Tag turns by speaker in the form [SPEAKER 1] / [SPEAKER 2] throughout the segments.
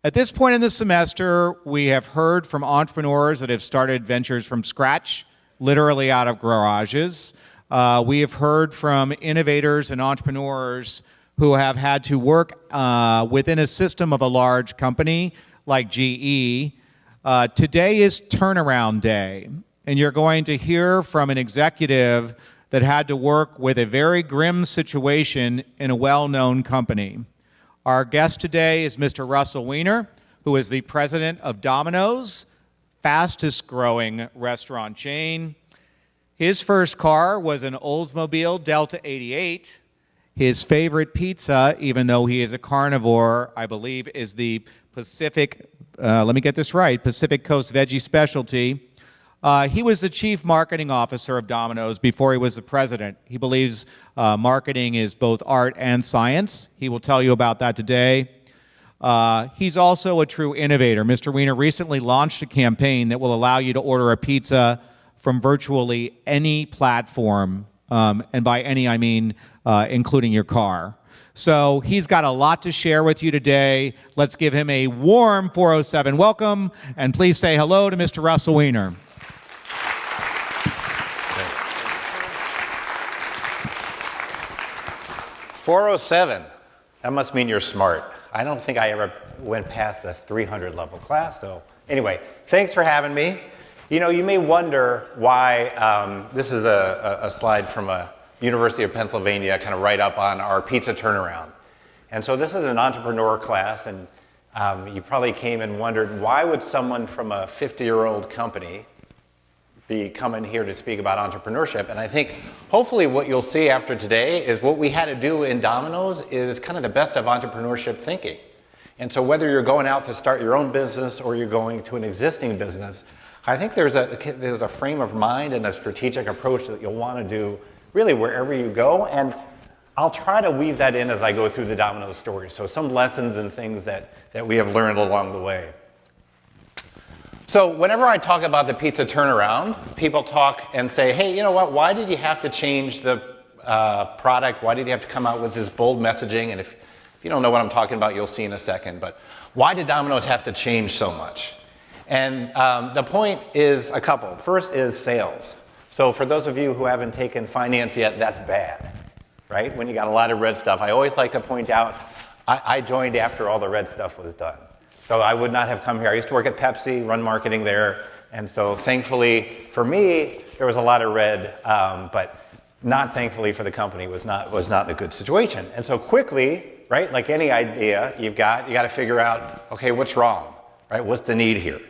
[SPEAKER 1] At this point in the semester, we have heard from entrepreneurs that have started ventures from scratch, literally out of garages. We have heard from innovators and entrepreneurs who have had to work within a system of a large company like GE. Today is turnaround day, and you're going to hear from an executive that had to work with a very grim situation in a well-known company. Our guest today is Mr. Russell Weiner, who is the president of Domino's, fastest growing restaurant chain. His first car was an Oldsmobile Delta 88. His favorite pizza, even though he is a carnivore, I believe, is the Pacific, let me get this right, Pacific Coast Veggie Specialty. He was the chief marketing officer of Domino's before he was the president. He believes marketing is both art and science. He will tell you about that today. He's also a true innovator. Mr. Weiner recently launched a campaign that will allow you to order a pizza from virtually any platform, and by any I mean including your car. So he's got a lot to share with you today. Let's give him a warm 407 welcome, and please say hello to Mr. Russell Weiner.
[SPEAKER 2] 407, that must mean you're smart. I don't think I ever went past the 300 level class, so anyway, thanks for having me. You know, you may wonder why this is a slide from a University of Pennsylvania, kind of right up on our pizza turnaround. And so this is an entrepreneur class, and you probably came and wondered, why would someone from a 50-year-old company be coming here to speak about entrepreneurship? And I think hopefully what you'll see after today is what we had to do in Domino's is kind of the best of entrepreneurship thinking. And so whether you're going out to start your own business or you're going to an existing business, I think there's a frame of mind and a strategic approach that you'll want to do really wherever you go. And I'll try to weave that in as I go through the Domino's story. So some lessons and things that we have learned along the way. So whenever I talk about the pizza turnaround, people talk and say, hey, you know what, why did you have to change the product? Why did you have to come out with this bold messaging? And if you don't know what I'm talking about, you'll see in a second. But why did Domino's have to change so much? And the point is a couple. First is sales. So for those of you who haven't taken finance yet, that's bad, right? When you got a lot of red stuff. I always like to point out, I joined after all the red stuff was done. So I would not have come here. I used to work at Pepsi, run marketing there. And so thankfully for me, there was a lot of red, but not thankfully for the company, was not in a good situation. And so quickly, right, like any idea you got to figure out, okay, what's wrong, right? What's the need here?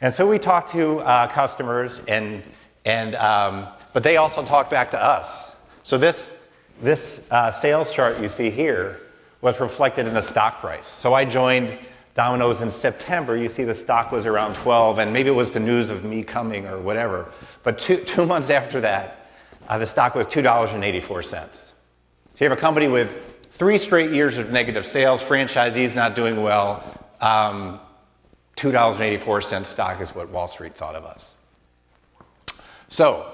[SPEAKER 2] And so we talked to customers, but they also talked back to us. So this sales chart you see here was reflected in the stock price. So I joined Domino's in September. You see the stock was around 12, and maybe it was the news of me coming or whatever. But two months after that, the stock was $2.84. So you have a company with 3 straight years of negative sales, franchisees not doing well. $2.84 stock is what Wall Street thought of us. So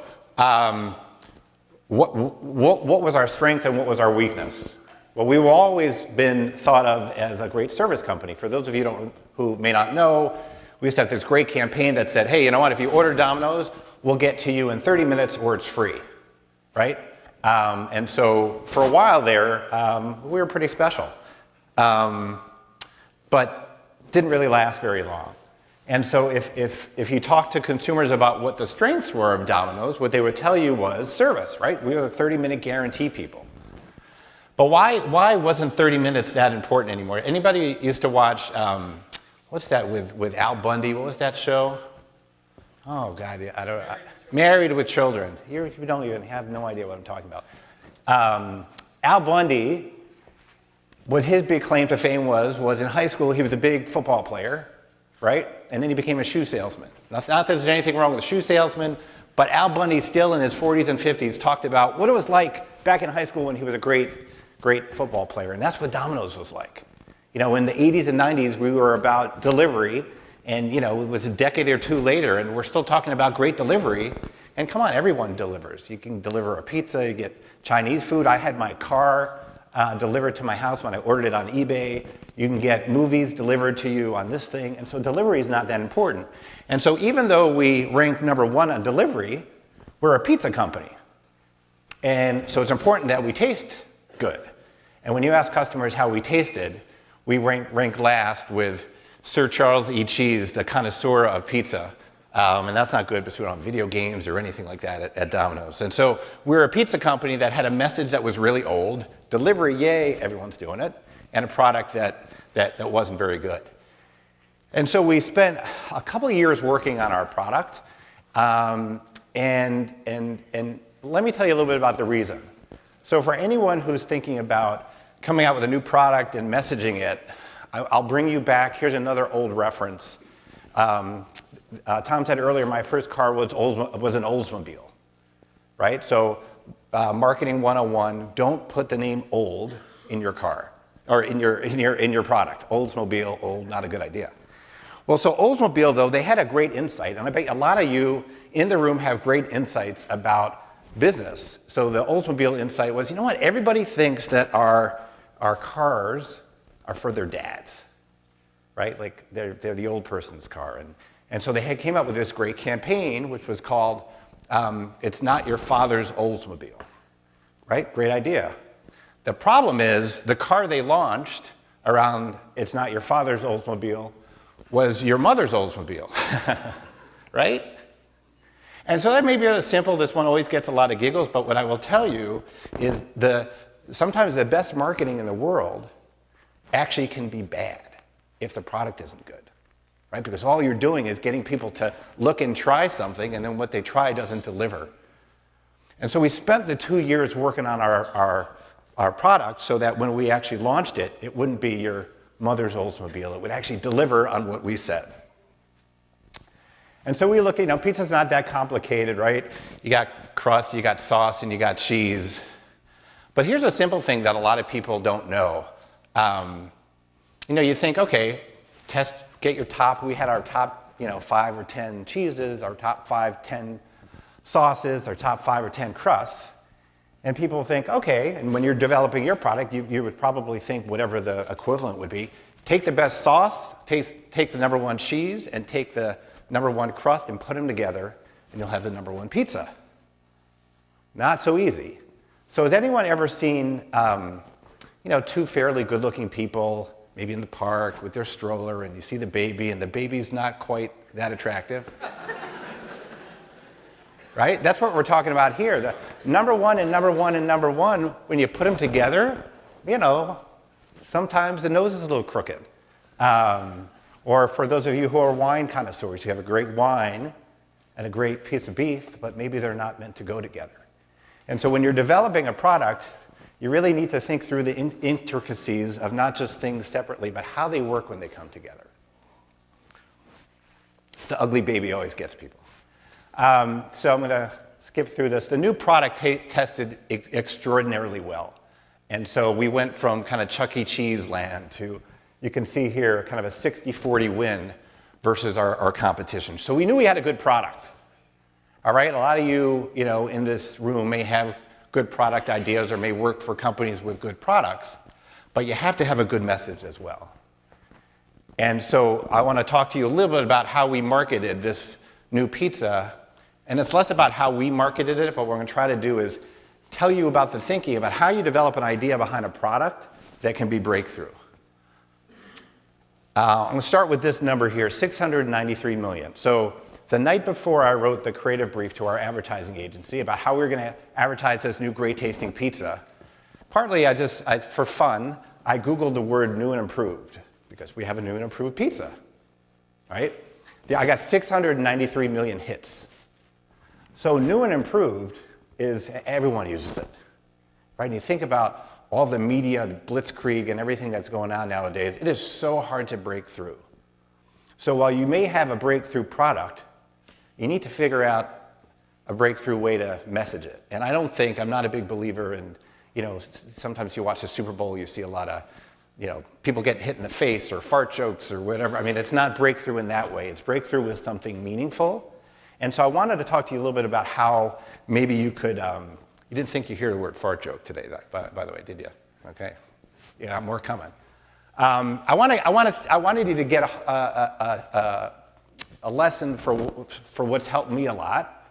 [SPEAKER 2] what was our strength and what was our weakness? Well, we've always been thought of as a great service company. For those of you who may not know, we used to have this great campaign that said, hey, you know what, if you order Domino's, we'll get to you in 30 minutes or it's free, right? And so for a while there, we were pretty special, but didn't really last very long. And so if you talk to consumers about what the strengths were of Domino's, what they would tell you was service, right? We were the 30-minute guarantee people. But why wasn't 30 minutes that important anymore? Anybody used to watch, what's that with Al Bundy? What was that show? Oh, God, Married with Children. You don't even have no idea what I'm talking about. Al Bundy, what his big claim to fame was in high school, he was a big football player, right? And then he became a shoe salesman. Not that there's anything wrong with a shoe salesman, but Al Bundy still in his 40s and 50s talked about what it was like back in high school when he was a great football player. And that's what Domino's was like. You know, in the 80s and 90s, we were about delivery. And, you know, it was a decade or two later, and we're still talking about great delivery. And come on, everyone delivers. You can deliver a pizza, you get Chinese food. I had my car delivered to my house when I ordered it on eBay. You can get movies delivered to you on this thing. And so delivery is not that important. And so even though we rank number 1 on delivery, we're a pizza company. And so it's important that we taste good. And when you ask customers how we tasted, we rank last with Sir Charles E. Cheese, the connoisseur of pizza. And that's not good because we don't have video games or anything like that at Domino's. And so we're a pizza company that had a message that was really old. Delivery, yay, everyone's doing it. And a product that wasn't very good. And so we spent a couple of years working on our product. And let me tell you a little bit about the reason. So for anyone who's thinking about coming out with a new product and messaging it, I'll bring you back. Here's another old reference. Tom said earlier, my first car was an Oldsmobile, right? So marketing 101, don't put the name old in your car or in your product. Oldsmobile, old, not a good idea. Well, so Oldsmobile, though, they had a great insight, and I bet a lot of you in the room have great insights about business. So the Oldsmobile insight was, you know what? Everybody thinks that our cars are for their dads, right? Like they're the old person's car. And so they came up with this great campaign, which was called It's Not Your Father's Oldsmobile, right? Great idea. The problem is the car they launched around It's Not Your Father's Oldsmobile was your mother's Oldsmobile, right? And so that may be simple. This one always gets a lot of giggles, but what I will tell you is sometimes the best marketing in the world actually can be bad if the product isn't good, right? Because all you're doing is getting people to look and try something, and then what they try doesn't deliver. And so we spent the 2 years working on our product so that when we actually launched it, it wouldn't be your mother's Oldsmobile. It would actually deliver on what we said. And so we look, pizza's not that complicated, right? You got crust, you got sauce, and you got cheese. But here's a simple thing that a lot of people don't know. You think, okay, get your top. We had our top, 5 or 10 cheeses, our top 5, 10 sauces, our top 5 or 10 crusts. And people think, okay, and when you're developing your product, you would probably think whatever the equivalent would be. Take the best sauce, take the number 1 cheese, and take the number 1 crust and put them together, and you'll have the number 1 pizza. Not so easy. So has anyone ever seen, 2 fairly good-looking people, maybe in the park with their stroller, and you see the baby, and the baby's not quite that attractive? Right? That's what we're talking about here. The number 1 and number 1 and number 1, when you put them together, sometimes the nose is a little crooked. Or for those of you who are wine connoisseurs, you have a great wine and a great piece of beef, but maybe they're not meant to go together. And so when you're developing a product, you really need to think through the intricacies of not just things separately, but how they work when they come together. The ugly baby always gets people. So I'm going to skip through this. The new product tested extraordinarily well. And so we went from kind of Chuck E. Cheese land to, you can see here, kind of a 60-40 win versus our competition. So we knew we had a good product. All right, a lot of you, in this room may have good product ideas or may work for companies with good products, but you have to have a good message as well. And so I want to talk to you a little bit about how we marketed this new pizza. And it's less about how we marketed it, but what we're going to try to do is tell you about the thinking about how you develop an idea behind a product that can be breakthrough. I'm going to start with this number here, 693 million. So the night before I wrote the creative brief to our advertising agency about how we were going to advertise this new great tasting pizza, partly for fun, I Googled the word new and improved because we have a new and improved pizza, right? Yeah, I got 693 million hits. So new and improved is, everyone uses it, right? And you think about all the media, the blitzkrieg, and everything that's going on nowadays, it is so hard to break through. So while you may have a breakthrough product, you need to figure out a breakthrough way to message it. And I'm not a big believer in, sometimes you watch the Super Bowl, you see a lot of, people getting hit in the face or fart jokes or whatever. I mean, it's not breakthrough in that way. It's breakthrough with something meaningful. And so I wanted to talk to you a little bit about how maybe you could, you didn't think you hear the word fart joke today, by the way, did you? Okay. Yeah, more coming. I wanted you to get a lesson for what's helped me a lot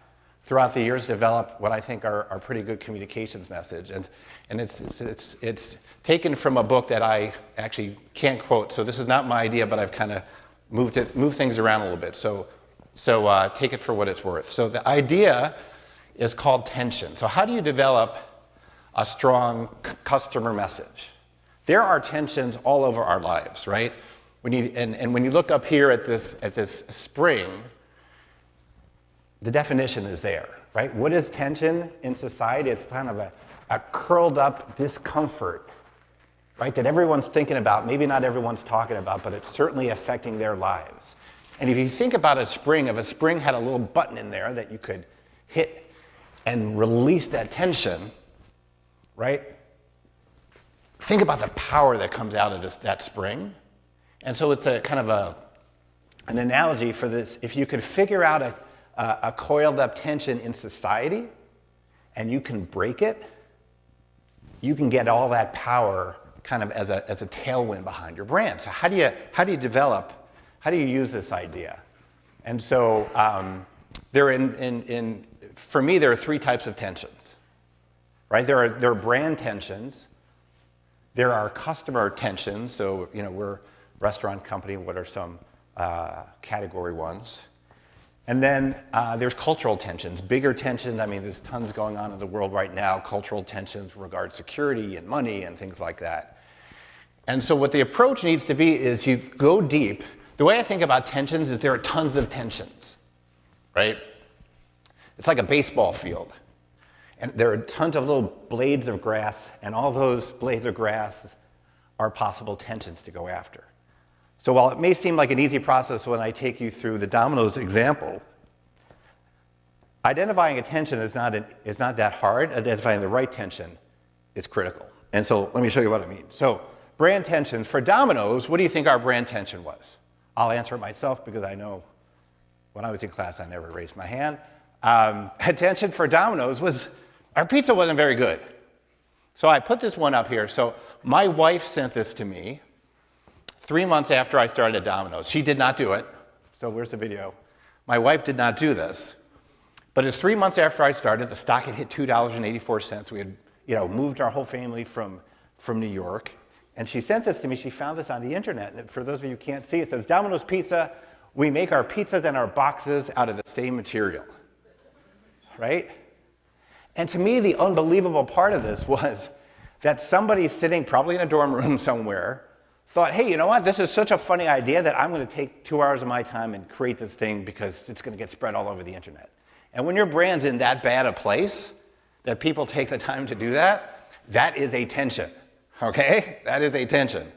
[SPEAKER 2] throughout the years develop what I think are pretty good communications message. And it's taken from a book that I actually can't quote, so this is not my idea, but I've kind of moved things around a little bit. So take it for what it's worth. So the idea is called tension. So how do you develop a strong customer message? There are tensions all over our lives, right? When you look up here at this spring, the definition is there, right? What is tension in society? It's kind of a curled up discomfort, right? That everyone's thinking about, maybe not everyone's talking about, but it's certainly affecting their lives. And if you think about a spring, if a spring had a little button in there that you could hit and release that tension, right? Think about the power that comes out of that spring. And so it's a kind of an analogy for this. If you could figure out a coiled up tension in society and you can break it, you can get all that power kind of as a tailwind behind your brand. So how do you use this idea? And so for me, there are three types of tensions, right? There are brand tensions. There are customer tensions. So, we're a restaurant company. What are some category ones? And then there's cultural tensions, bigger tensions. I mean, there's tons going on in the world right now, cultural tensions regarding security and money and things like that. And so what the approach needs to be is you go deep. The way I think about tensions is there are tons of tensions, right? It's like a baseball field. And there are tons of little blades of grass, and all those blades of grass are possible tensions to go after. So while it may seem like an easy process when I take you through the Domino's example, identifying a tension is not that hard. Identifying the right tension is critical. And so let me show you what I mean. So brand tensions. For Domino's, what do you think our brand tension was? I'll answer it myself because I know when I was in class, I never raised my hand. Attention for Domino's was our pizza wasn't very good. So I put this one up here. So my wife sent this to me 3 months after I started at Domino's. She did not do it. So where's the video? My wife did not do this. But it's 3 months after I started. The stock had hit $2.84. We had moved our whole family from New York. And she sent this to me. She found this on the internet. And for those of you who can't see, it says, Domino's Pizza, we make our pizzas and our boxes out of the same material. Right? And to me, the unbelievable part of this was that somebody sitting probably in a dorm room somewhere thought, hey, you know what? This is such a funny idea that I'm going to take 2 hours of my time and create this thing because it's going to get spread all over the internet. And when your brand's in that bad a place that people take the time to do that, that is a tension. Okay? That is a tension.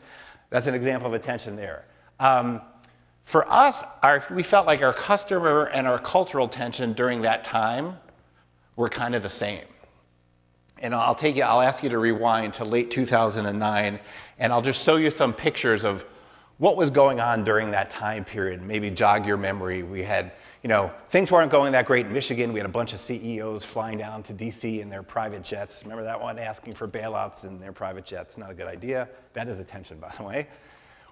[SPEAKER 2] That's an example of a tension there. For us, we felt like our customer and our cultural tension during that time were kind of the same. And I'll ask you to rewind to late 2009, and I'll just show you some pictures of what was going on during that time period, maybe jog your memory. We had, things weren't going that great in Michigan. We had a bunch of CEOs flying down to DC in their private jets. Remember that one, asking for bailouts in their private jets? Not a good idea. That is a tension, by the way.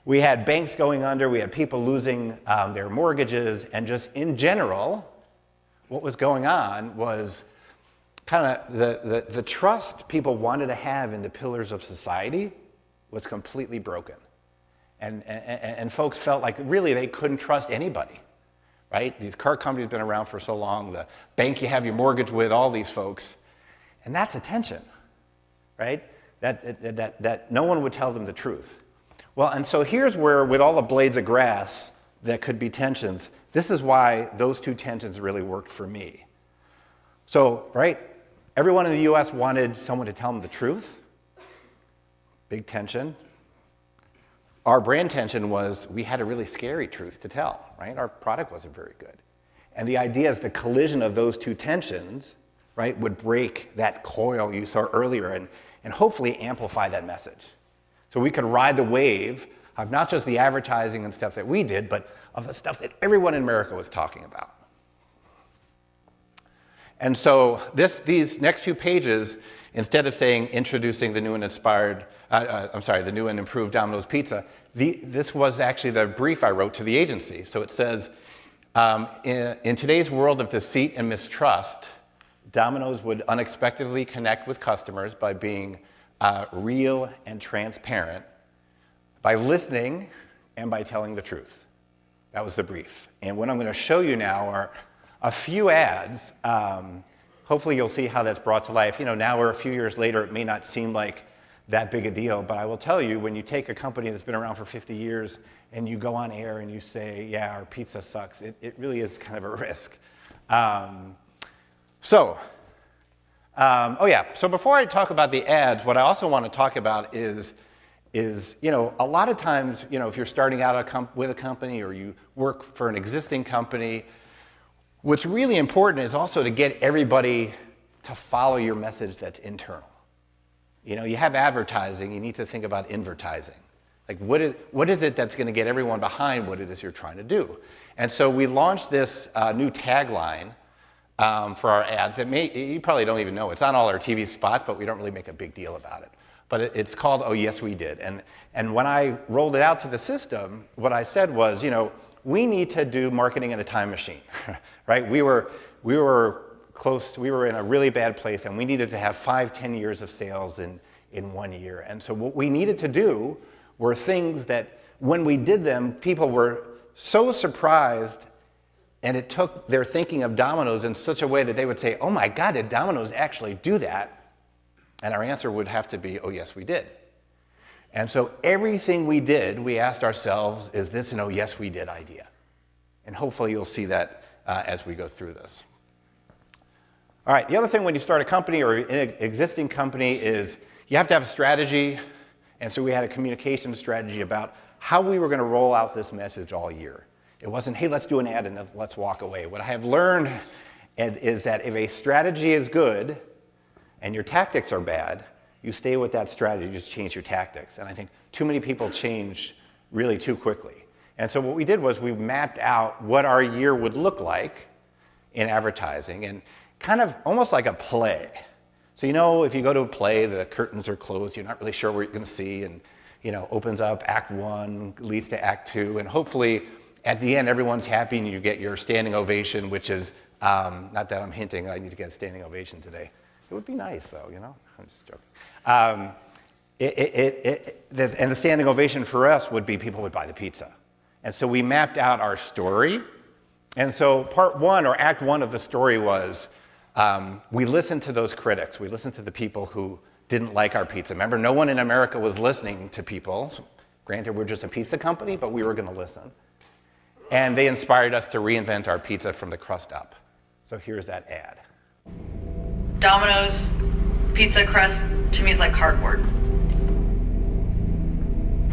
[SPEAKER 2] We had banks going under. We had people losing their mortgages. And just in general, what was going on was kind of the trust people wanted to have in the pillars of society was completely broken. And folks felt like really they couldn't trust anybody, right? These car companies have been around for so long, the bank you have your mortgage with, all these folks. And that's a tension, right? That no one would tell them the truth. Well, and so here's where, with all the blades of grass that could be tensions, this is why those two tensions really worked for me. So, right, everyone in the US wanted someone to tell them the truth. Big tension. Our brand tension was we had a really scary truth to tell, right? Our product wasn't very good. And the idea is the collision of those two tensions, right, would break that coil you saw earlier and hopefully amplify that message. So we could ride the wave of not just the advertising and stuff that we did, but of the stuff that everyone in America was talking about. And so these next 2 pages, instead of saying introducing the new and the new and improved Domino's Pizza, this was actually the brief I wrote to the agency. So it says, in today's world of deceit and mistrust, Domino's would unexpectedly connect with customers by being real and transparent, by listening, and by telling the truth. That was the brief. And what I'm going to show you now are a few ads. Hopefully you'll see how that's brought to life. Now we're a few years later, it may not seem like that big a deal, but I will tell you, when you take a company that's been around for 50 years and you go on air and you say, yeah, our pizza sucks, it really is kind of a risk. So before I talk about the ads, what I also want to talk about is a lot of times, if you're starting out with a company or you work for an existing company, what's really important is also to get everybody to follow your message that's internal. You have advertising, you need to think about invertising. Like, what is it that's going to get everyone behind what it is you're trying to do? And so we launched this new tagline for our ads. You probably don't even know. It's on all our TV spots, but we don't really make a big deal about it. But it's called Oh Yes We Did. And when I rolled it out to the system, what I said was, we need to do marketing in a time machine, right? We were in a really bad place, and we needed to have 5-10 years of sales in 1 year. And so what we needed to do were things that, when we did them, people were so surprised, and it took their thinking of Domino's in such a way that they would say, oh my God, did Domino's actually do that? And our answer would have to be, oh yes, we did. And so everything we did, we asked ourselves, is this an oh yes, we did idea? And hopefully you'll see that as we go through this. All right, the other thing when you start a company or an existing company is you have to have a strategy. And so we had a communication strategy about how we were going to roll out this message all year. It wasn't, hey, let's do an ad and then let's walk away. What I have learned is that if a strategy is good and your tactics are bad, you stay with that strategy, you just change your tactics. And I think too many people change really too quickly. And so what we did was we mapped out what our year would look like in advertising, and kind of almost like a play. So if you go to a play, the curtains are closed, you're not really sure what you're going to see, and opens up Act 1, leads to Act 2, and hopefully at the end everyone's happy and you get your standing ovation, which is, not that I'm hinting I need to get a standing ovation today. It would be nice though, I'm just joking. And the standing ovation for us would be people would buy the pizza. And so we mapped out our story. And so part 1 or Act 1 of the story was, we listened to those critics. We listened to the people who didn't like our pizza. Remember, no one in America was listening to people. Granted, we're just a pizza company, but we were going to listen. And they inspired us to reinvent our pizza from the crust up. So here's that ad.
[SPEAKER 3] Domino's pizza crust to me is like cardboard.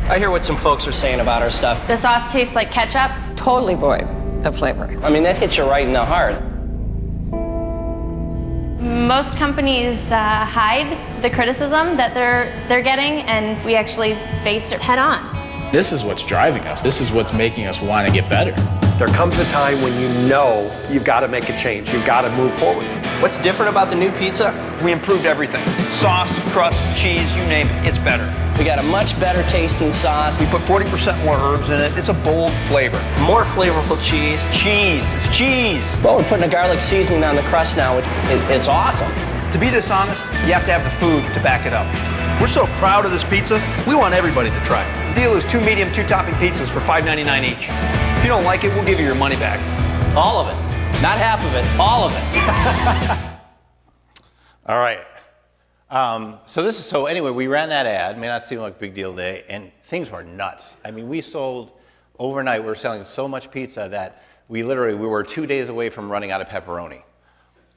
[SPEAKER 4] I hear what some folks are saying about our stuff.
[SPEAKER 5] The sauce tastes like ketchup, totally void of flavor.
[SPEAKER 4] I mean, that hits you right in the heart.
[SPEAKER 5] Most companies hide the criticism that they're getting, and we actually faced it head on.
[SPEAKER 6] This is what's driving us. This is what's making us want to get better.
[SPEAKER 7] There comes a time when you've got to make a change. You've got to move forward.
[SPEAKER 4] What's different about the new pizza?
[SPEAKER 8] We improved everything. Sauce, crust, cheese, you name it, it's better.
[SPEAKER 4] We got a much better tasting sauce.
[SPEAKER 8] We put 40% more herbs in it. It's a bold flavor.
[SPEAKER 4] More flavorful cheese.
[SPEAKER 8] Cheese, it's cheese.
[SPEAKER 4] Well, we're putting a garlic seasoning on the crust now. It's awesome.
[SPEAKER 8] To be this honest, you have to have the food to back it up. We're so proud of this pizza, we want everybody to try it. The deal is 2 medium, 2-topping pizzas for $5.99 each. If you don't like it, we'll give you your money back.
[SPEAKER 4] All of it. Not half of it, all of it.
[SPEAKER 2] All right. So anyway, we ran that ad. May not seem like a big deal today, and things were nuts. I mean, we sold overnight. We were selling so much pizza that we were 2 days away from running out of pepperoni.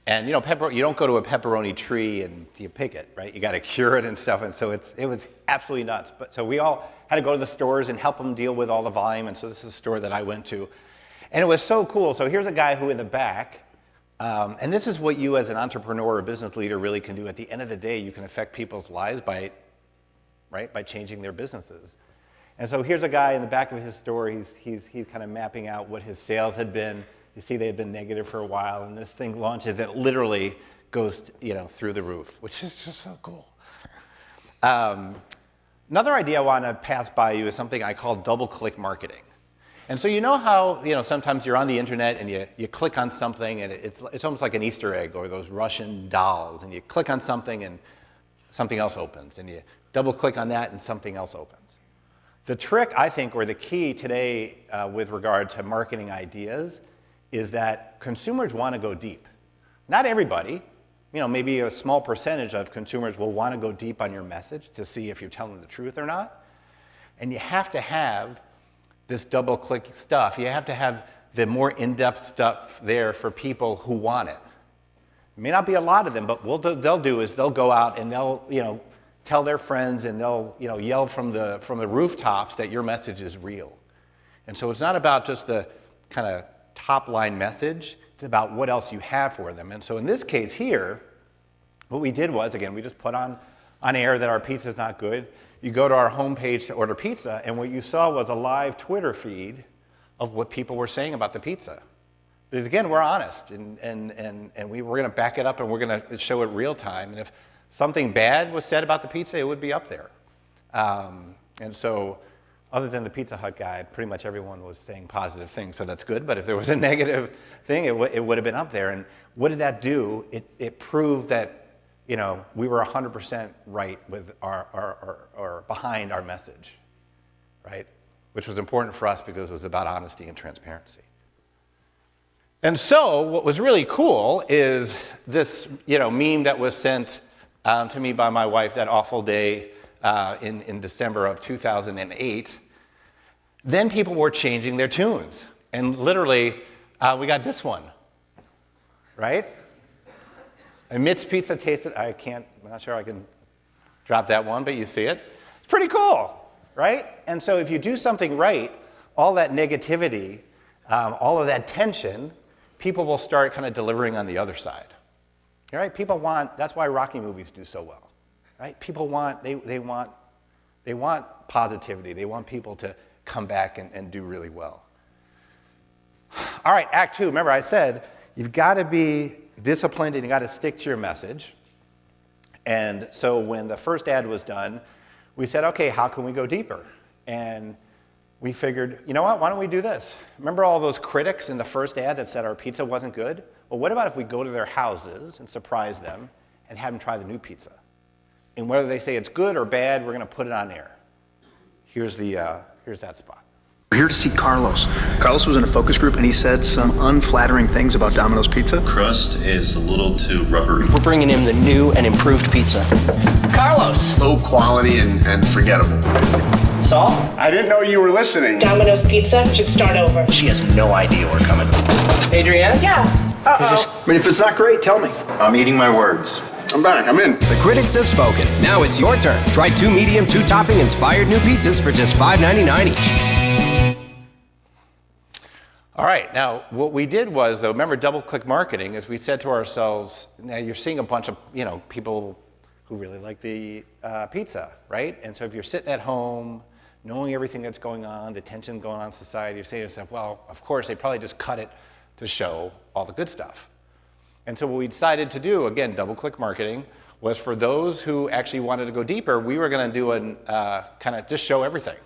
[SPEAKER 2] And you don't go to a pepperoni tree and you pick it, right? You got to cure it and stuff. And so it was absolutely nuts. But so we all had to go to the stores and help them deal with all the volume. And so this is a store that I went to, and it was so cool. So here's a guy who in the back. And this is what you as an entrepreneur or business leader really can do. At the end of the day, you can affect people's lives by changing their businesses. And so here's a guy in the back of his store. He's kind of mapping out what his sales had been You see they've been negative for a while, and this thing launches, it literally goes, through the roof, which is just so cool. Another idea I want to pass by you is something I call double-click marketing. And so you know how sometimes you're on the internet and you click on something and it's almost like an Easter egg or those Russian dolls, and you click on something and something else opens, and you double-click on that and something else opens. The trick, I think, or the key today with regard to marketing ideas is that consumers want to go deep. Not everybody. Maybe a small percentage of consumers will want to go deep on your message to see if you're telling the truth or not. And you have to have this double-click stuff. You have to have the more in-depth stuff there for people who want it. It may not be a lot of them, but what they'll do is they'll go out and they'll, tell their friends, and they'll, yell from the rooftops that your message is real. And so it's not about just the kind of top-line message. It's about what else you have for them. And so in this case here, what we did was, again, we just put on air that our pizza is not good. You go to our homepage to order pizza, and what you saw was a live Twitter feed of what people were saying about the pizza. Because again, we're honest, and we're going to back it up, and we're going to show it real time. And if something bad was said about the pizza, it would be up there. And so, other than the Pizza Hut guy, pretty much everyone was saying positive things, so that's good. But if there was a negative thing, it would have been up there. And what did that do? It proved that we were 100% right with our behind our message, right? Which was important for us because it was about honesty and transparency. And so what was really cool is this meme that was sent to me by my wife that awful day in December of 2008. Then people were changing their tunes. And literally, we got this one, right? Amidst pizza tasted, I'm not sure I can drop that one, but you see it. It's pretty cool, right? And so if you do something right, all that negativity, all of that tension, people will start kind of delivering on the other side. All right? People want, that's why Rocky movies do so well, right? People want, they want positivity. They want people to come back and do really well. All right, Act 2. Remember I said you've got to be disciplined and you got to stick to your message. And so when the first ad was done, we said, okay, how can we go deeper? And we figured, you know what, why don't we do this? Remember all those critics in the first ad that said our pizza wasn't good? Well, what about if we go to their houses and surprise them and have them try the new pizza? And whether they say it's good or bad, we're going to put it on air. Here's that spot.
[SPEAKER 9] We're here to see Carlos. Carlos was in a focus group and he said some unflattering things about Domino's pizza.
[SPEAKER 10] Crust is a little too rubbery.
[SPEAKER 4] We're bringing him the new and improved pizza. Carlos!
[SPEAKER 11] Low quality and forgettable.
[SPEAKER 4] Saul?
[SPEAKER 11] I didn't know you were listening.
[SPEAKER 12] Domino's Pizza should start over.
[SPEAKER 4] She has no idea we're coming. Adrienne?
[SPEAKER 12] Yeah.
[SPEAKER 9] I mean, if it's not great, tell me.
[SPEAKER 10] I'm eating my words.
[SPEAKER 11] I'm back. I'm in.
[SPEAKER 13] The critics have spoken. Now it's your turn. Try 2 medium, 2 topping inspired new pizzas for just $5.99 each.
[SPEAKER 2] All right, now what we did was, though, remember double-click marketing, is we said to ourselves, now you're seeing a bunch of people who really like the pizza, right? And so if you're sitting at home, knowing everything that's going on, the tension going on in society, you're saying to yourself, well, of course, they probably just cut it to show all the good stuff. And so what we decided to do, again, double-click marketing, was for those who actually wanted to go deeper, we were going to do kind of just show everything.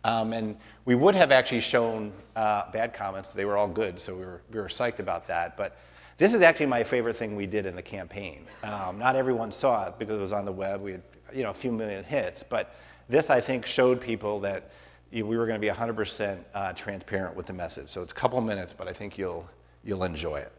[SPEAKER 2] And we would have actually shown bad comments. They were all good, so we were psyched about that. But this is actually my favorite thing we did in the campaign. Not everyone saw it because it was on the web. We had a few million hits. But this, I think, showed people that we were going to be 100% transparent with the message. So it's a couple minutes, but I think you'll enjoy it.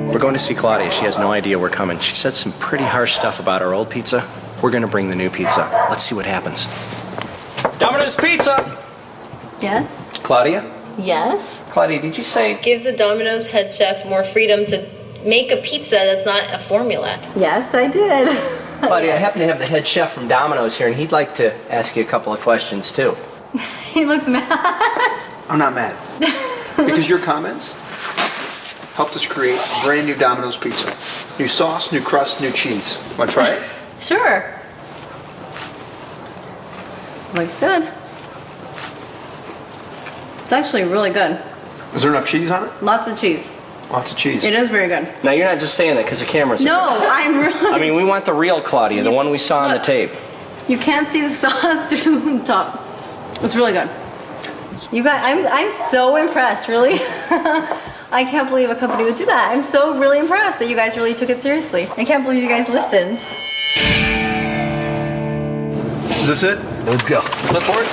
[SPEAKER 4] We're going to see Claudia. She has no idea we're coming. She said some pretty harsh stuff about our old pizza. We're going to bring the new pizza. Let's see what happens. Domino's Pizza!
[SPEAKER 12] Yes?
[SPEAKER 4] Claudia?
[SPEAKER 12] Yes?
[SPEAKER 4] Claudia, did you say...
[SPEAKER 12] Give the Domino's head chef more freedom to make a pizza that's not a formula. Yes, I did.
[SPEAKER 4] Claudia, I happen to have the head chef from Domino's here, and he'd like to ask you a couple of questions, too.
[SPEAKER 12] He looks mad.
[SPEAKER 9] I'm not mad. Because your comments helped us create a brand new Domino's pizza. New sauce, new crust, new cheese. Want to try it?
[SPEAKER 12] Sure. Looks good. It's actually really good.
[SPEAKER 9] Is there enough cheese on it?
[SPEAKER 12] Lots of cheese.
[SPEAKER 9] Lots of cheese.
[SPEAKER 12] It is very good.
[SPEAKER 4] Now, you're not just saying that because the camera's
[SPEAKER 12] No,
[SPEAKER 4] here.
[SPEAKER 12] I'm really...
[SPEAKER 4] I mean, we want the real Claudia, the one we saw on the tape.
[SPEAKER 12] You can't see the sauce through the top. It's really good. You guys, I'm so impressed, really. I can't believe a company would do that. I'm so really impressed that you guys really took it seriously. I can't believe you guys listened.
[SPEAKER 9] Is this it? Let's go. Clipboard?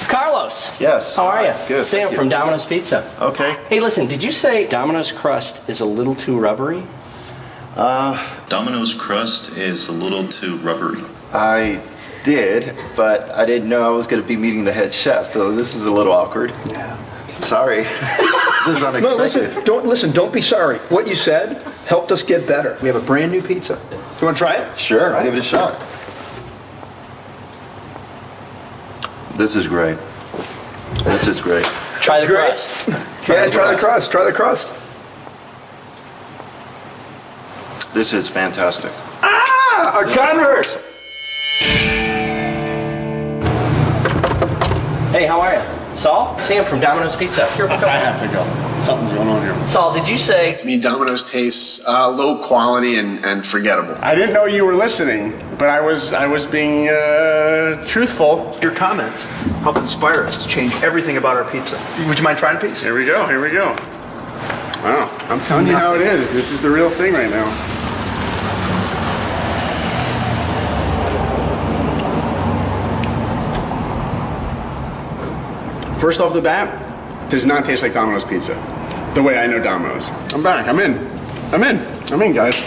[SPEAKER 4] Carlos.
[SPEAKER 10] Yes.
[SPEAKER 4] How are you?
[SPEAKER 10] Good.
[SPEAKER 4] Sam from Domino's Pizza.
[SPEAKER 10] Okay.
[SPEAKER 4] Hey, listen, did you say Domino's crust is a little too rubbery?
[SPEAKER 10] Domino's crust is a little too rubbery.
[SPEAKER 14] I did, but I didn't know I was going to be meeting the head chef, so this is a little awkward. Sorry. This is unexpected.
[SPEAKER 9] No, don't be sorry. What you said helped us get better. We have a brand new pizza. You want to try it?
[SPEAKER 14] Sure, I'll give it a shot. This is great. This is great.
[SPEAKER 4] Try the crust.
[SPEAKER 9] Yeah, try the crust. Try the crust.
[SPEAKER 14] This is fantastic.
[SPEAKER 9] Ah, our converse.
[SPEAKER 4] Hey, how are you? Saul? Sam from Domino's Pizza.
[SPEAKER 11] I have to go. Something's going on here.
[SPEAKER 4] Saul, did you say...
[SPEAKER 11] To me, Domino's tastes low quality and forgettable.
[SPEAKER 15] I didn't know you were listening, but I was being truthful.
[SPEAKER 9] Your comments help inspire us to change everything about our pizza. Would you mind trying a piece?
[SPEAKER 15] Here we go. Here we go. Wow, I'm telling you how it is. This is the real thing right now. First off the bat, does not taste like Domino's pizza. The way I know Domino's. I'm back. I'm in, guys.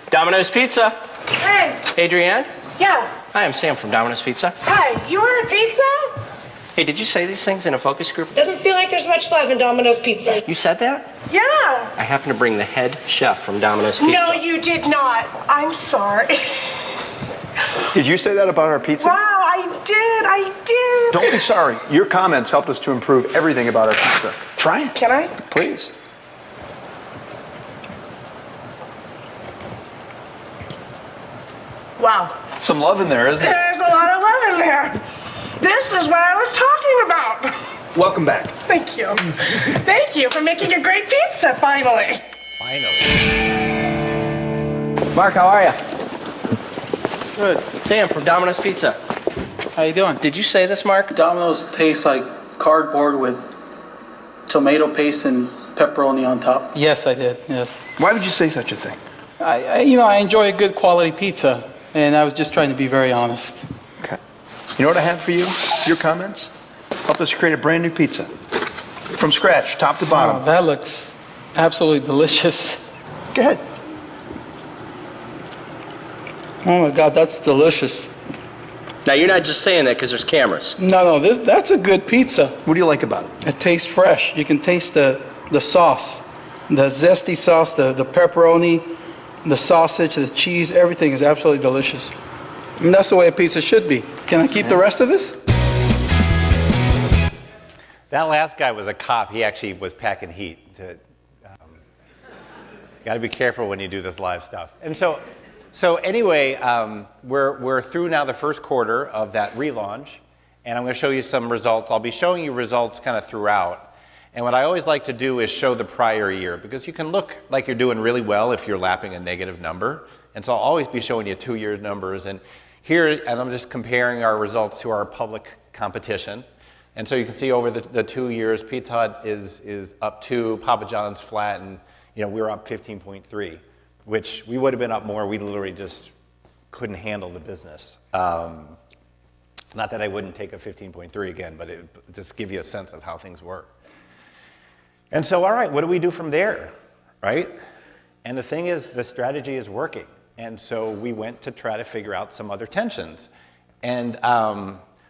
[SPEAKER 4] Domino's Pizza.
[SPEAKER 16] Hey.
[SPEAKER 4] Adrienne?
[SPEAKER 16] Yeah.
[SPEAKER 4] Hi, I'm Sam from Domino's Pizza.
[SPEAKER 16] Hi. You ordered pizza?
[SPEAKER 4] Hey, did you say these things in a focus group?
[SPEAKER 16] Doesn't feel like there's much love in Domino's Pizza.
[SPEAKER 4] You said that?
[SPEAKER 16] Yeah.
[SPEAKER 4] I happen to bring the head chef from Domino's Pizza.
[SPEAKER 16] No, you did not. I'm sorry.
[SPEAKER 9] Did you say that about our pizza?
[SPEAKER 16] Wow, I did.
[SPEAKER 9] Don't be sorry. Your comments helped us to improve everything about our pizza. Try it.
[SPEAKER 16] Can I?
[SPEAKER 9] Please.
[SPEAKER 16] Wow.
[SPEAKER 9] Some love in there, isn't it?
[SPEAKER 16] There's a lot of love in there. This is what I was talking about.
[SPEAKER 9] Welcome back.
[SPEAKER 16] Thank you. Thank you for making a great pizza, finally.
[SPEAKER 4] Mark, how are you? Good. Sam from Domino's Pizza.
[SPEAKER 17] How you doing?
[SPEAKER 4] Did you say this, Mark?
[SPEAKER 17] Domino's tastes like cardboard with tomato paste and pepperoni on top. Yes, I did. Yes.
[SPEAKER 9] Why would you say such a thing?
[SPEAKER 17] I enjoy a good quality pizza, and I was just trying to be very honest.
[SPEAKER 9] Okay. You know what I have for you? Your comments helped us create a brand new pizza from scratch, top to bottom.
[SPEAKER 17] Oh, that looks absolutely delicious.
[SPEAKER 9] Go ahead.
[SPEAKER 17] Oh my God, that's delicious.
[SPEAKER 4] Now, you're not just saying that because there's cameras.
[SPEAKER 17] No, that's a good pizza.
[SPEAKER 9] What do you like about it?
[SPEAKER 17] It tastes fresh. You can taste the sauce, the zesty sauce, the pepperoni, the sausage, the cheese, everything is absolutely delicious. And that's the way a pizza should be. Can I keep the rest of this?
[SPEAKER 2] That last guy was a cop. He actually was packing heat. Got to be careful when you do this live stuff. And so anyway, we're through now the first quarter of that relaunch, and I'm going to show you some results. I'll be showing you results kind of throughout. And what I always like to do is show the prior year, because you can look like you're doing really well if you're lapping a negative number. And so I'll always be showing you 2 years numbers. And I'm just comparing our results to our public competition. And so you can see over the 2 years, Pizza Hut is up 2, Papa John's flat, and we're up 15.3, which we would have been up more. We literally just couldn't handle the business. Not that I wouldn't take a 15.3 again, but it just give you a sense of how things work. And so, all right, what do we do from there, right? And the thing is, the strategy is working. And so we went to try to figure out some other tensions. And I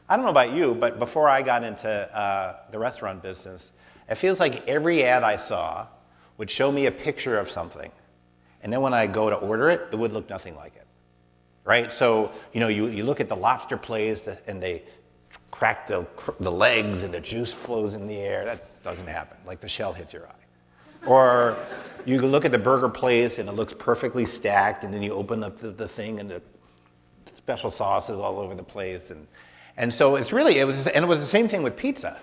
[SPEAKER 2] don't know about you, but before I got into the restaurant business, it feels like every ad I saw would show me a picture of something. And then when I go to order it, it would look nothing like it. right? So, you look at the lobster plays and they crack the legs and the juice flows in the air. That doesn't happen. Like the shell hits your eye. Or you look at the burger plates and it looks perfectly stacked, and then you open up the thing and the special sauce is all over the place. And so it was the same thing with pizza,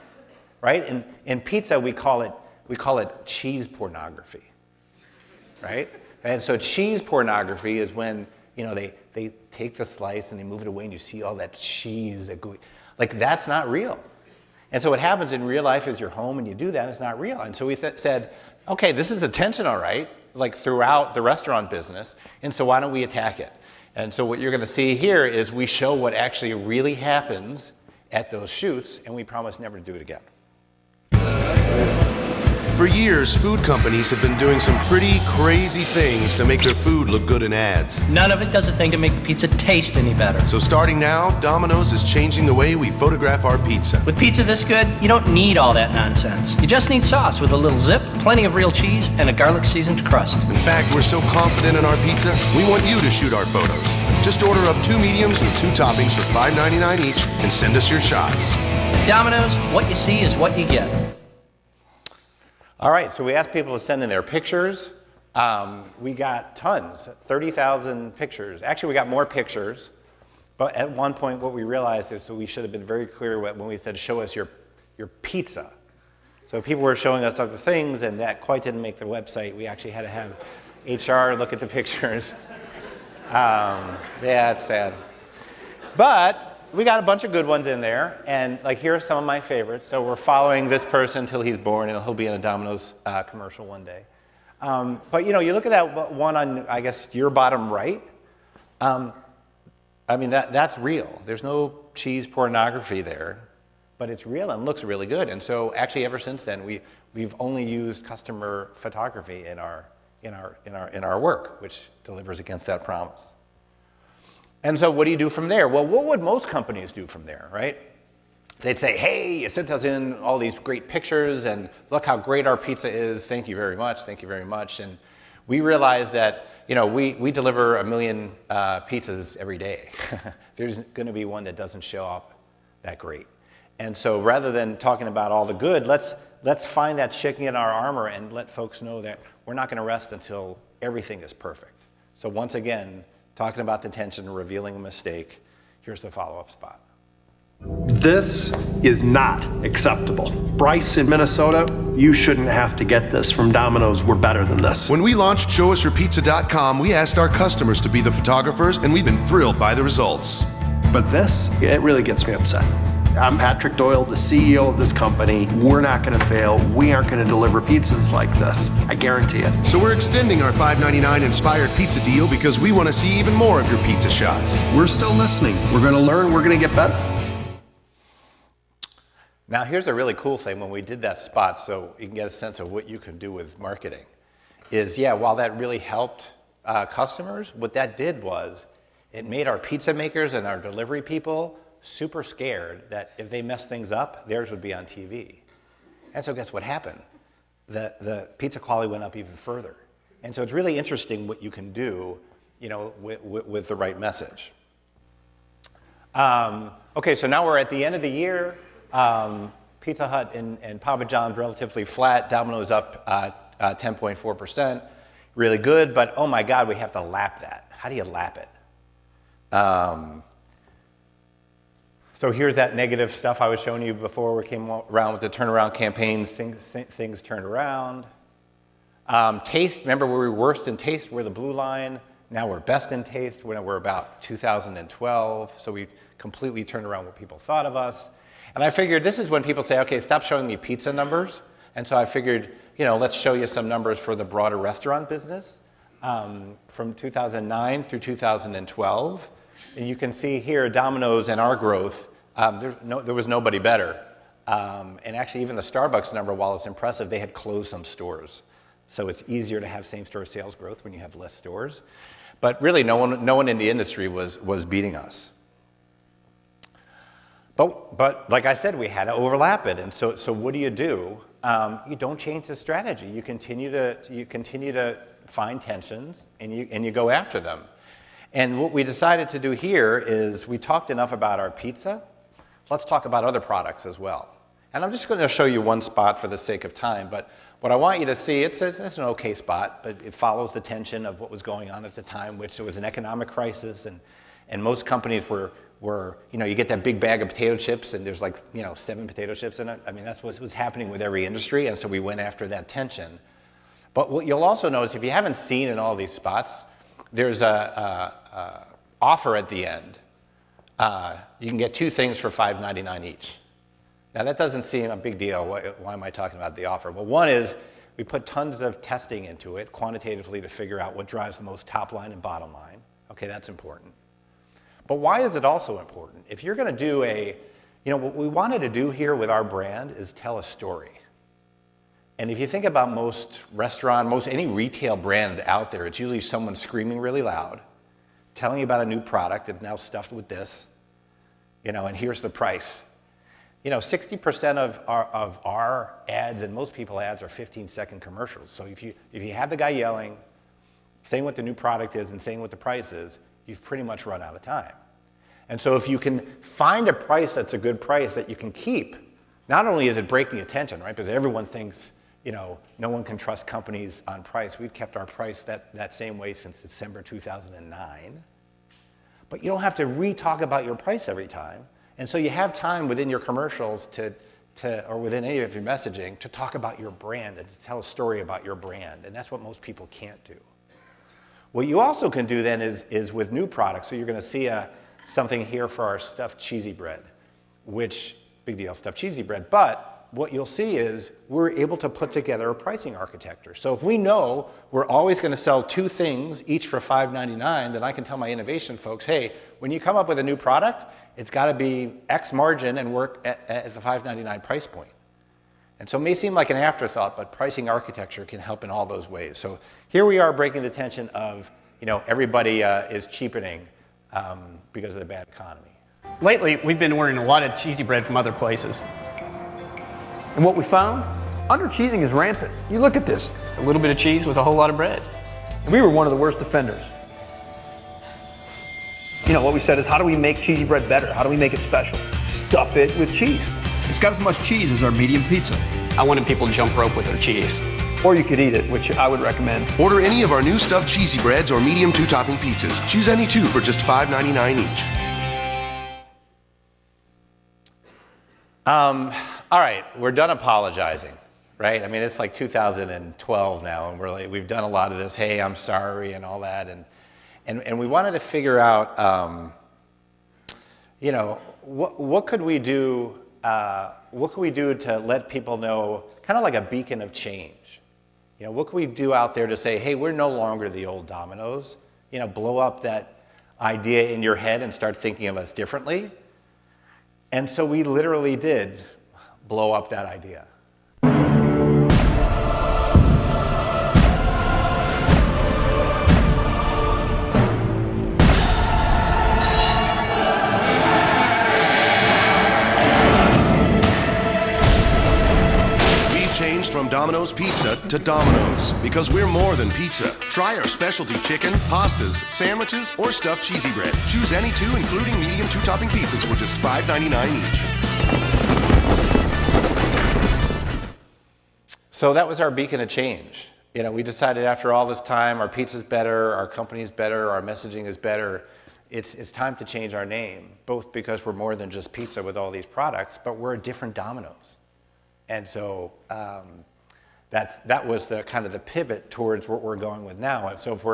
[SPEAKER 2] right? In pizza, we call it cheese pornography, right? And so cheese pornography is when, they take the slice and they move it away and you see all that cheese that go, like that's not real. And so what happens in real life is you're home and you do that, it's not real. And so we said, okay, this is attention, all right, like throughout the restaurant business, and so why don't we attack it? And so what you're going to see here is we show what actually really happens at those shoots, and we promise never to do it again.
[SPEAKER 18] For years, food companies have been doing some pretty crazy things to make their food look good in ads.
[SPEAKER 19] None of it does a thing to make the pizza taste any better.
[SPEAKER 18] So starting now, Domino's is changing the way we photograph our pizza.
[SPEAKER 19] With pizza this good, you don't need all that nonsense. You just need sauce with a little zip, plenty of real cheese, and a garlic seasoned crust.
[SPEAKER 18] In fact, we're so confident in our pizza, we want you to shoot our photos. Just order up 2 mediums and 2 toppings for $5.99 each and send us your shots.
[SPEAKER 19] Domino's, what you see is what you get.
[SPEAKER 2] All right, so we asked people to send in their pictures. We got tons, 30,000 pictures. Actually, we got more pictures, but at one point what we realized is that we should have been very clear when we said, show us your pizza. So people were showing us other things, and that quite didn't make the website. We actually had to have HR look at the pictures. Yeah, it's sad. But we got a bunch of good ones in there, and like here are some of my favorites. So we're following this person until he's born, and he'll be in a Domino's commercial one day. But you look at that one on, I guess, your bottom right. I mean, that's real. There's no cheese pornography there, but it's real and looks really good. And so actually, ever since then, we've only used customer photography in our work, which delivers against that promise. And so what do you do from there? Well, what would most companies do from there, right? They'd say, hey, you sent us in all these great pictures, and look how great our pizza is. Thank you very much. Thank you very much. And we realized that, we deliver 1 million pizzas every day. There's going to be one that doesn't show up that great. And so rather than talking about all the good, let's find that chicken in our armor and let folks know that we're not going to rest until everything is perfect. So once again, talking about the tension, revealing a mistake, here's the follow-up spot.
[SPEAKER 7] This is not acceptable. Bryce in Minnesota, you shouldn't have to get this from Domino's. We're better than this.
[SPEAKER 18] When we launched ShowUsYourPizza.com, we asked our customers to be the photographers, and we've been thrilled by the results.
[SPEAKER 7] But this, it really gets me upset. I'm Patrick Doyle, the CEO of this company. We're not going to fail. We aren't going to deliver pizzas like this. I guarantee it.
[SPEAKER 18] So we're extending our $5.99 inspired pizza deal because we want to see even more of your pizza shots.
[SPEAKER 7] We're still listening. We're going to learn. We're going to get better.
[SPEAKER 2] Now, here's a really cool thing when we did that spot, so you can get a sense of what you can do with marketing, is, while that really helped customers, what that did was it made our pizza makers and our delivery people super scared that if they messed things up, theirs would be on TV. And so guess what happened? The pizza quality went up even further. And so it's really interesting what you can do, with the right message. Okay, so now we're at the end of the year. Pizza Hut and Papa John's relatively flat. Domino's up 10.4%. Really good, but oh my God, we have to lap that. How do you lap it? So here's that negative stuff I was showing you before we came around with the turnaround campaigns. Things turned around. Taste, remember we were worst in taste, we're the blue line. Now we're best in taste when we're about 2012. So we completely turned around what people thought of us. And I figured this is when people say, okay, stop showing me pizza numbers. And so I figured, let's show you some numbers for the broader restaurant business from 2009 through 2012. And you can see here Domino's and our growth, there was nobody better. And actually even the Starbucks number, while it's impressive, they had closed some stores. So it's easier to have same-store sales growth when you have less stores. But really no one in the industry was beating us. But like I said, we had to overlap it. And so what do? You don't change the strategy. You continue to find tensions and you go after them. And what we decided to do here is we talked enough about our pizza. Let's talk about other products as well. And I'm just going to show you one spot for the sake of time, but what I want you to see, it's an okay spot, but it follows the tension of what was going on at the time, which there was an economic crisis, and most companies were, you get that big bag of potato chips, and there's like, 7 potato chips in it. I mean, that's what was happening with every industry, and so we went after that tension. But what you'll also notice, if you haven't seen in all these spots, there's a offer at the end. You can get 2 things for $5.99 each. Now that doesn't seem a big deal. Why am I talking about the offer? Well, one is we put tons of testing into it quantitatively to figure out what drives the most top line and bottom line. Okay, that's important. But why is it also important? If you're going to do what we wanted to do here with our brand is tell a story. And if you think about most any retail brand out there, it's usually someone screaming really loud, telling you about a new product that's now stuffed with this, and here's the price. 60% of our ads and most people's ads are 15-second commercials. So if you have the guy yelling, saying what the new product is and saying what the price is, you've pretty much run out of time. And so if you can find a price that's a good price that you can keep, not only is it breaking attention, right? Because everyone thinks, no one can trust companies on price. We've kept our price that same way since December 2009. But you don't have to re-talk about your price every time. And so you have time within your commercials or within any of your messaging to talk about your brand and to tell a story about your brand. And that's what most people can't do. What you also can do then is with new products. So you're going to see something here for our stuffed cheesy bread, which, big deal, stuffed cheesy bread. But what you'll see is we're able to put together a pricing architecture. So if we know we're always going to sell 2 things, each for $5.99, then I can tell my innovation folks, hey, when you come up with a new product, it's got to be X margin and work at the $5.99 price point. And so it may seem like an afterthought, but pricing architecture can help in all those ways. So here we are breaking the tension of, everybody is cheapening because of the bad economy.
[SPEAKER 20] Lately, we've been ordering a lot of cheesy bread from other places.
[SPEAKER 8] And what we found? Under-cheesing is rampant. You look at this.
[SPEAKER 20] A little bit of cheese with a whole lot of bread.
[SPEAKER 8] And we were one of the worst offenders. What we said is, how do we make cheesy bread better? How do we make it special? Stuff it with cheese.
[SPEAKER 9] It's got as much cheese as our medium pizza.
[SPEAKER 20] I wanted people to jump rope with their cheese.
[SPEAKER 8] Or you could eat it, which I would recommend.
[SPEAKER 18] Order any of our new stuffed cheesy breads or medium 2-topping pizzas. Choose any 2 for just $5.99 each.
[SPEAKER 2] All right, we're done apologizing, right? I mean, it's like 2012 now, and we've done a lot of this, hey, I'm sorry, and all that, and we wanted to figure out, what could we do? What could we do to let people know, kind of like a beacon of change? What can we do out there to say, hey, we're no longer the old Domino's? Blow up that idea in your head and start thinking of us differently. And so we literally did blow up that idea.
[SPEAKER 18] Changed from Domino's Pizza to Domino's because we're more than pizza. Try our specialty chicken, pastas, sandwiches, or stuffed cheesy bread. Choose any 2, including medium 2-topping pizzas for just $5.99 each.
[SPEAKER 2] So that was our beacon of change. We decided after all this time, our pizza's better, our company's better, our messaging is better. It's time to change our name, both because we're more than just pizza with all these products, but we're a different Domino's. And so that was the kind of the pivot towards what we're going with now. And so if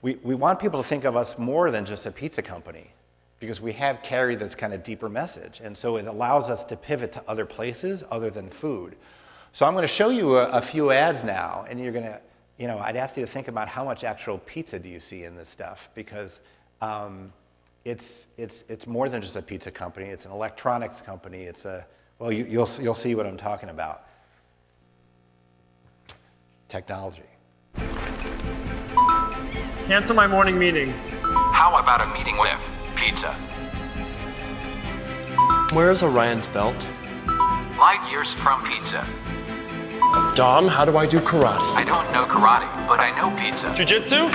[SPEAKER 2] we want people to think of us more than just a pizza company, because we have carried this kind of deeper message. And so it allows us to pivot to other places other than food. So I'm going to show you a few ads now, and you're going to, I'd ask you to think about how much actual pizza do you see in this stuff, because it's more than just a pizza company. It's an electronics company. It's well, you'll see what I'm talking about. Technology.
[SPEAKER 21] Cancel my morning meetings.
[SPEAKER 22] How about a meeting with pizza?
[SPEAKER 23] Where's Orion's belt?
[SPEAKER 22] Light years from pizza.
[SPEAKER 1] Dom, how do I do karate?
[SPEAKER 22] I don't know karate, but I know pizza.
[SPEAKER 1] Jiu-jitsu?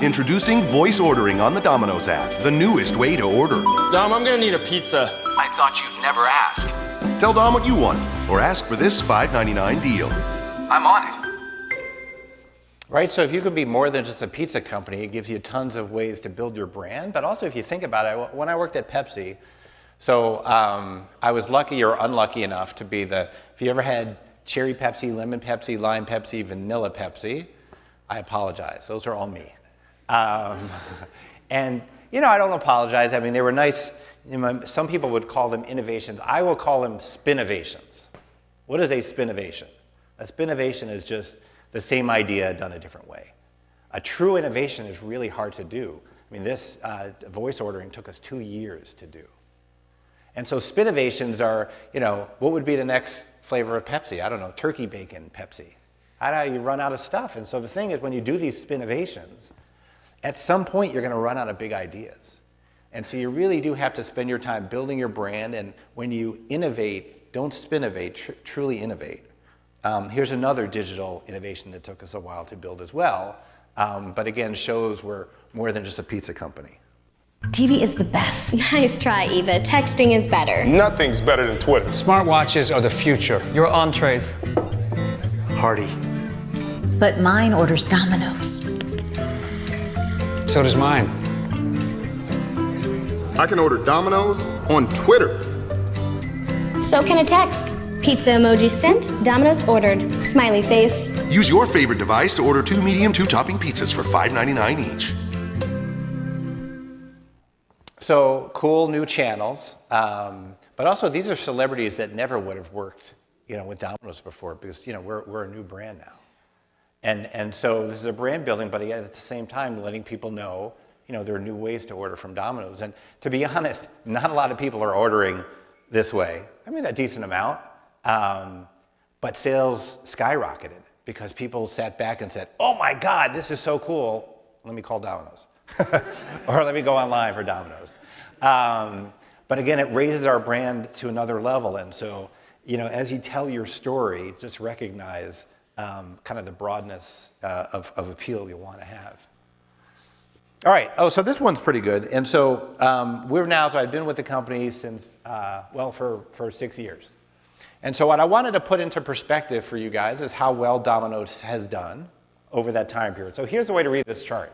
[SPEAKER 18] Introducing voice ordering on the Domino's app, the newest way to order.
[SPEAKER 1] Dom, I'm gonna need a pizza.
[SPEAKER 22] I thought you'd never ask.
[SPEAKER 18] Tell Dom what you want, or ask for this $5.99 deal.
[SPEAKER 22] I'm on it.
[SPEAKER 2] Right, so if you could be more than just a pizza company, it gives you tons of ways to build your brand. But also, if you think about it, when I worked at Pepsi, so I was lucky or unlucky enough to be if you ever had cherry Pepsi, lemon Pepsi, lime Pepsi, vanilla Pepsi, I apologize. Those are all me. And, I don't apologize. I mean, they were nice. Some people would call them innovations. I will call them spinnovations. What is a spinnovation? A spinnovation is just the same idea done a different way. A true innovation is really hard to do. I mean, this voice ordering took us 2 years to do. And so spinnovations are, what would be the next flavor of Pepsi? I don't know, turkey bacon Pepsi. How do you run out of stuff? And so the thing is, when you do these spinnovations, at some point you're going to run out of big ideas. And so you really do have to spend your time building your brand. And when you innovate, don't spinnovate, truly innovate. Here's another digital innovation that took us a while to build as well, but again, shows we're more than just a pizza company.
[SPEAKER 3] TV is the best. Nice try, Eva. Texting is better.
[SPEAKER 1] Nothing's better than Twitter.
[SPEAKER 23] Smartwatches are the future.
[SPEAKER 20] Your entrees.
[SPEAKER 23] Hearty.
[SPEAKER 3] But mine orders Domino's.
[SPEAKER 23] So does mine.
[SPEAKER 15] I can order Domino's on Twitter.
[SPEAKER 3] So can a text. Pizza emoji sent, Domino's ordered. Smiley face.
[SPEAKER 18] Use your favorite device to order 2 medium 2-topping pizzas for $5.99 each.
[SPEAKER 2] So cool new channels, but also these are celebrities that never would have worked, with Domino's before because we're a new brand now, and so this is a brand building, but yet at the same time letting people know, there are new ways to order from Domino's, and to be honest, not a lot of people are ordering this way. I mean, a decent amount. But sales skyrocketed because people sat back and said, oh my God, this is so cool. Let me call Domino's. Or let me go online for Domino's. But again, it raises our brand to another level. And so, as you tell your story, just recognize kind of the broadness of appeal you want to have. All right. Oh, so this one's pretty good. And so so I've been with the company since, for 6 years. And so what I wanted to put into perspective for you guys is how well Domino's has done over that time period. So here's the way to read this chart.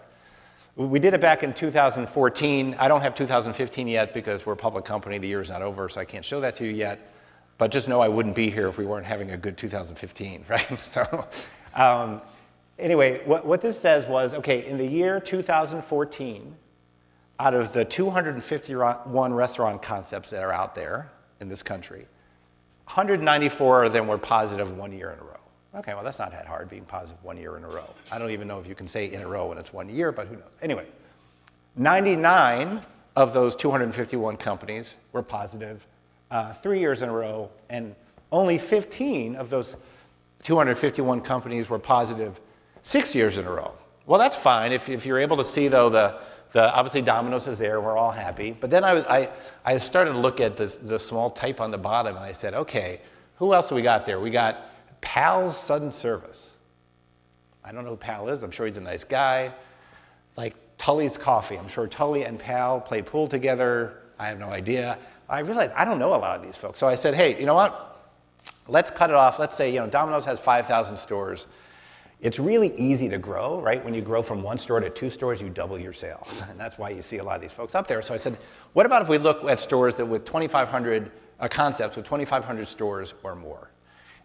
[SPEAKER 2] We did it back in 2014. I don't have 2015 yet because we're a public company. The year's not over, so I can't show that to you yet. But just know I wouldn't be here if we weren't having a good 2015, right? So anyway, what this says was, okay, in the year 2014, out of the 251 restaurant concepts that are out there in this country, 194 of them were positive 1 year in a row. Okay, well, that's not that hard, being positive 1 year in a row. I don't even know if you can say in a row when it's 1 year, but who knows. Anyway, 99 of those 251 companies were positive 3 years in a row, and only 15 of those 251 companies were positive 6 years in a row. Well, that's fine if you're able to see, though, the obviously Domino's is there, we're all happy. But then I started to look at the small type on the bottom, and I said, okay, who else do we got there? We got Pal's Sudden Service. I don't know who Pal is. I'm sure he's a nice guy. Like Tully's Coffee. I'm sure Tully and Pal play pool together. I have no idea. I realized I don't know a lot of these folks. So I said, hey, you know what? Let's cut it off. Let's say, Domino's has 5,000 stores. It's really easy to grow, right? When you grow from 1 store to 2 stores, you double your sales. And that's why you see a lot of these folks up there. So I said, what about if we look at stores that with 2,500 concepts with 2,500 stores or more?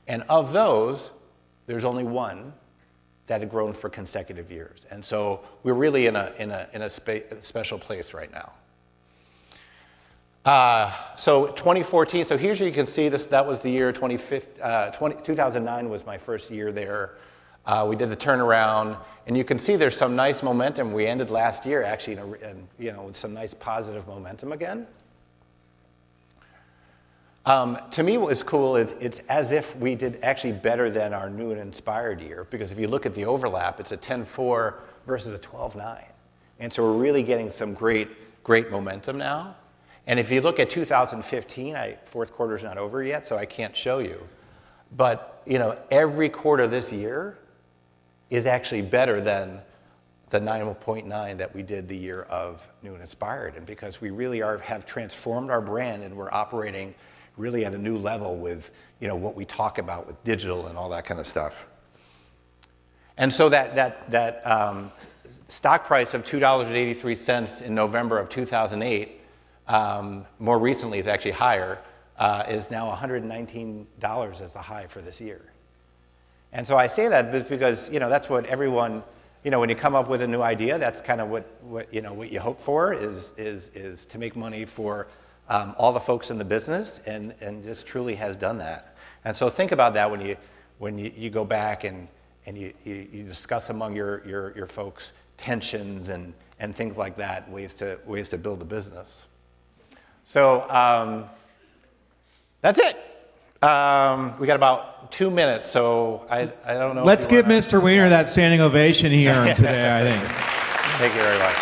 [SPEAKER 2] And of those, there's only one that had grown for consecutive years. And so we're really in a special place right now. So 2014, so here's you can see this, that was the year 2009 was my first year there. We did the turnaround, and you can see there's some nice momentum. We ended last year actually with some nice positive momentum again. To me, what was cool is it's as if we did actually better than our new and inspired year, because if you look at the overlap, it's a 10.4 versus a 12.9. And so we're really getting some great momentum now. And if you look at 2015, fourth quarter's not over yet, so I can't show you. But, you know, every quarter this year is actually better than the 9.9 that we did the year of New and Inspired. And because we really have transformed our brand and we're operating really at a new level with, you know, what we talk about with digital and all that kind of stuff. And so that stock price of $2.83 in November of 2008, more recently is actually higher, is now $119 as the high for this year. And so I say that because, you know, that's what everyone, you know, when you come up with a new idea, that's kind of what you hope for is to make money for all the folks in the business, and this truly has done that. And so think about that when you go back and you discuss among your folks tensions and things like that, ways to build a business. So that's it. We got about 2 minutes, so I don't know.
[SPEAKER 5] Let's give Mr. Weiner that standing ovation here today, I think.
[SPEAKER 2] Thank you very much.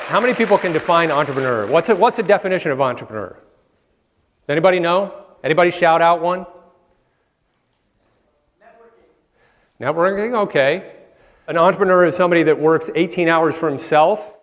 [SPEAKER 6] How many people can define entrepreneur? What's a definition of entrepreneur? Does anybody know? Anybody shout out one? Networking, okay. An entrepreneur is somebody that works 18 hours for himself